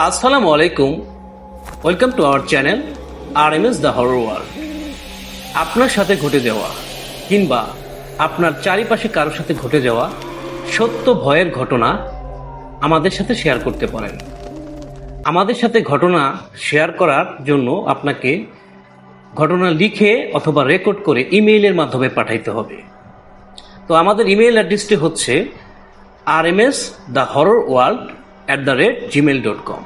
আসসালামু আলাইকুম। Welcome to our channel RMS the horror world. আপনার সাথে ঘটে যাওয়া কিংবা আপনার চারিপাশে কারোর সাথে ঘটে যাওয়া সত্য ভয়ের ঘটনা আমাদের সাথে শেয়ার করতে পারেন। আমাদের সাথে ঘটনা শেয়ার করার জন্য আপনাকে ঘটনা লিখে অথবা রেকর্ড করে ইমেইলের মাধ্যমে পাঠাইতে হবে। তো আমাদের ইমেইল অ্যাড্রেসটি হচ্ছে rmsthehorrorworld@gmail.com।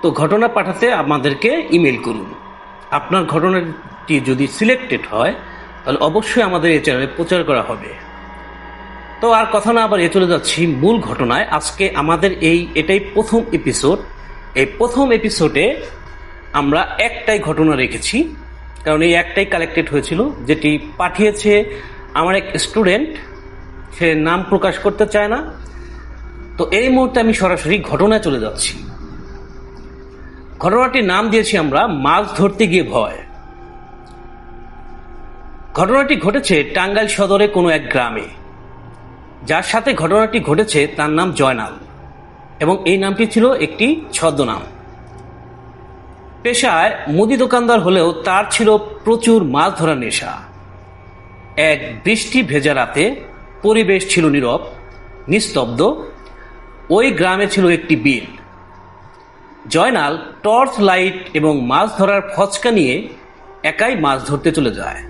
তো ঘটনা পাঠাতে আমাদেরকে ইমেল করুন। আপনার ঘটনাটি যদি সিলেক্টেড হয় তাহলে অবশ্যই আমাদের এই চ্যানেলে প্রচার করা হবে। তো আর কথা না আবার চলে যাচ্ছি মূল ঘটনায়। আজকে আমাদের এটাই প্রথম এপিসোড। এই প্রথম এপিসোডে আমরা একটাই ঘটনা রেখেছি, কারণ এই একটাই কালেক্টেড হয়েছিল, যেটি পাঠিয়েছে আমার এক স্টুডেন্ট। সে নাম প্রকাশ করতে চায় না। তো এই মুহূর্তে আমি সরাসরি ঘটনায় চলে যাচ্ছি। ঘটনাটির নাম দিয়েছি আমরা মাছ ধরতে গিয়ে ভয়। ঘটনাটি ঘটেছে টাঙ্গাইল সদরে কোনো এক গ্রামে। যার সাথে ঘটনাটি ঘটেছে তার নাম জয়নাল, এবং এই নামটি ছিল একটি ছদ্মনাম। পেশায় মুদি দোকানদার হলেও তার ছিল প্রচুর মাছ ধরার নেশা। এক বৃষ্টি ভেজা রাতে পরিবেশ ছিল নীরব, নিস্তব্ধ। ওই গ্রামে ছিল একটি বিল। জয়নাল টর্চ লাইট এবং মাছ ধরার ফচকা নিয়ে একাই মাছ ধরতে চলে যায়।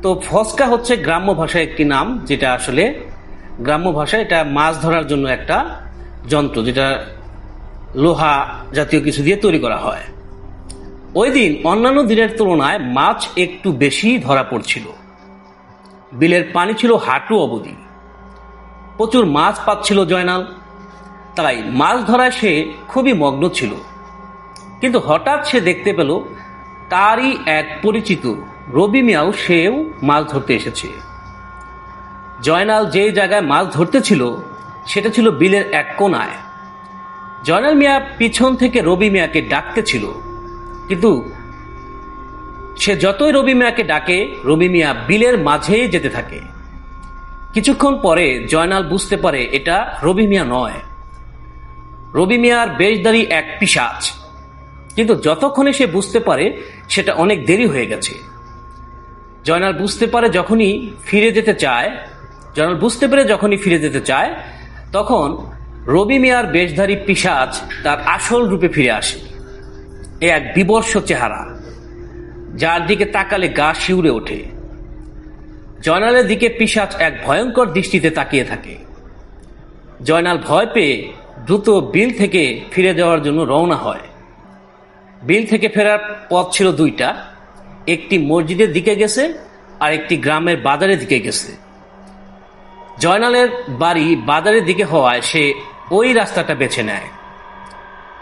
তো ফচকা হচ্ছে গ্রাম্য ভাষায় একটি নাম, যেটা আসলে গ্রাম্য ভাষায় এটা মাছ ধরার জন্য একটা যন্ত্র, যেটা লোহা জাতীয় কিছু দিয়ে তৈরি করা হয়। ওই দিন অন্যান্য দিনের তুলনায় মাছ একটু বেশি ধরা পড়ছিল। বিলের পানি ছিল হাঁটু অবধি। প্রচুর মাছ পাচ্ছিল জয়নাল, তাই মাছ ধরায় সে খুবই মগ্ন ছিল। কিন্তু হঠাৎ সে দেখতে পেল তারই এক পরিচিত রবি মিয়াও সেও মাছ ধরতে এসেছে। জয়নাল যেই জায়গায় মাছ ধরতে ছিল সেটা ছিল বিলের এক কোনায়। জয়নাল মিয়া পিছন থেকে রবি মিয়াকে ডাকতেছিল, কিন্তু সে যতই রবি মিয়াকে ডাকে রবি মিয়া বিলের মাঝেই যেতে থাকে। কিছুক্ষণ পরে জয়নাল বুঝতে পারে এটা রবি মিয়া নয়, রবি মিয়ার বেশধারী এক পিশাচ। কিন্তু যতক্ষণে সে বুঝতে পারে সেটা অনেক দেরি হয়ে গেছে। জয়নাল বুঝতে পেরে যখনই ফিরে যেতে চায় তখন রবি মিয়ার বেশধারী পিশাচ তার আসল রূপে ফিরে আসে। এক বিবর্ষ চেহারা, যার দিকে তাকালে গা শিউরে ওঠে। জয়নালের দিকে পিশাচ এক ভয়ঙ্কর দৃষ্টিতে তাকিয়ে থাকে। জয়নাল ভয় পেয়ে দ্রুত বিল থেকে ফিরে যাওয়ার জন্য রওনা হয়। বিল থেকে ফেরার পথ ছিল দুইটা, একটি মসজিদের দিকে গেছে আর একটি গ্রামের বাজারের দিকে গেছে। জয়নালের বাড়ি বাজারের দিকে হওয়ায় সে ওই রাস্তাটা বেছে নেয়।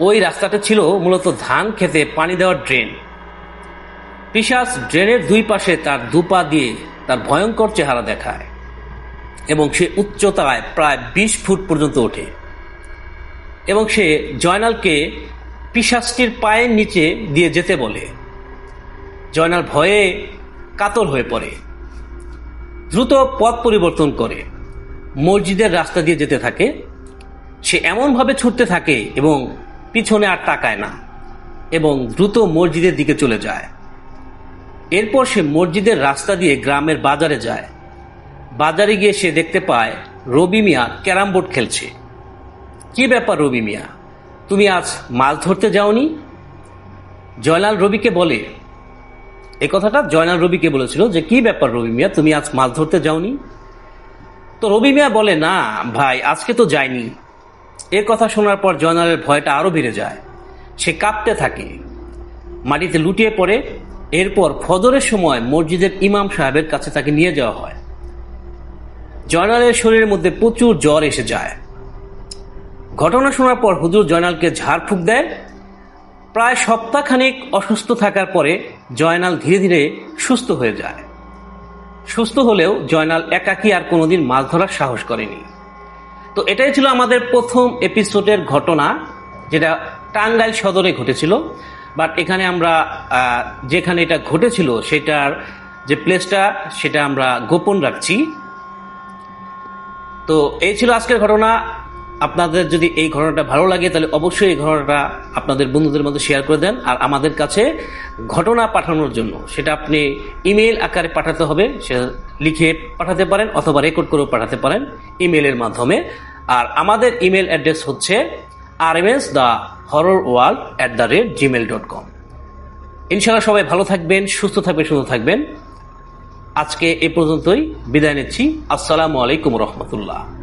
ওই রাস্তাটা ছিল মূলত ধান খেতে পানি দেওয়ার ড্রেন। পিশাচ ড্রেনের দুই পাশে তার দুপা দিয়ে তার ভয়ঙ্কর চেহারা দেখায়, এবং সে উচ্চতায় প্রায় 20 ফুট পর্যন্ত ওঠে। এবং সে জয়নালকে পিশাচটির পায়ের নিচে দিয়ে যেতে বলে। জয়নাল ভয়ে কাতর হয়ে পড়ে, দ্রুত পথ পরিবর্তন করে মসজিদের রাস্তা দিয়ে যেতে থাকে। সে এমনভাবে ছুটতে থাকে এবং পিছনে আর তাকায় না, এবং দ্রুত মসজিদের দিকে চলে যায়। এরপর সে মসজিদের রাস্তা দিয়ে গ্রামের বাজারে যায়। বাজারে গিয়ে সে দেখতে পায় রবি মিয়া ক্যারাম বোর্ড খেলছে। কি ব্যাপার রবি মিয়া, তুমি আজ মাছ ধরতে যাওনি? জয়নাল রবিকে বলে। এই কথাটা জয়নাল রবিকে বলেছিল যে কি ব্যাপার রবি মিয়া, তুমি আজ মাছ ধরতে যাওনি? তো রবি মিয়া বলে, না ভাই, আজকে তো যাইনি। এর কথা শোনার পর জয়নালের ভয়টা আরো বেড়ে যায়। সে কাঁপতে থাকে, মাটিতে লুটিয়ে পড়ে। এরপর ফজরের সময় মসজিদের ইমাম সাহেবের কাছে তাকে নিয়ে যাওয়া হয়। জয়নালের শরীরের মধ্যে প্রচুর জ্বর এসে যায়। ঘটনা শোনার পর হুজুর জয়নালকে ঝাড়ফুঁক দেয়। প্রায় সপ্তাহখানেক অসুস্থ থাকার পরে জয়নাল ধীরে ধীরে সুস্থ হয়ে যায়। সুস্থ হলেও জয়নাল একাকী আর কোনোদিন মাছ ধরার সাহস করেনি। তো এটাই ছিল আমাদের প্রথম এপিসোডের ঘটনা, যেটা টাঙ্গাইল সদরে ঘটেছিল। বাট এখানে আমরা যেখানে এটা ঘটেছিল সেটার যে প্লেসটা সেটা আমরা গোপন রাখছি। তো এই ছিল আজকের ঘটনা। আপনাদের যদি এই ঘটনাটা ভালো লাগে তাহলে অবশ্যই এই ঘটনাটা আপনাদের বন্ধুদের মধ্যে শেয়ার করে দেন। আর আমাদের কাছে ঘটনা পাঠানোর জন্য সেটা আপনি ইমেইল আকারে পাঠাতে হবে, সে লিখে পাঠাতে পারেন অথবা রেকর্ড করেও পাঠাতে পারেন ইমেইলের মাধ্যমে। আর আমাদের ইমেল অ্যাড্রেস হচ্ছে rmsthehorrorworld@gmail.com। ইনশাআল্লাহ সবাই ভালো থাকবেন, সুস্থ থাকবেন, সুন্দর থাকবেন। আজকে এ পর্যন্তই বিদায় নিচ্ছি। আসসালামু আলাইকুম রহমতুল্লাহ।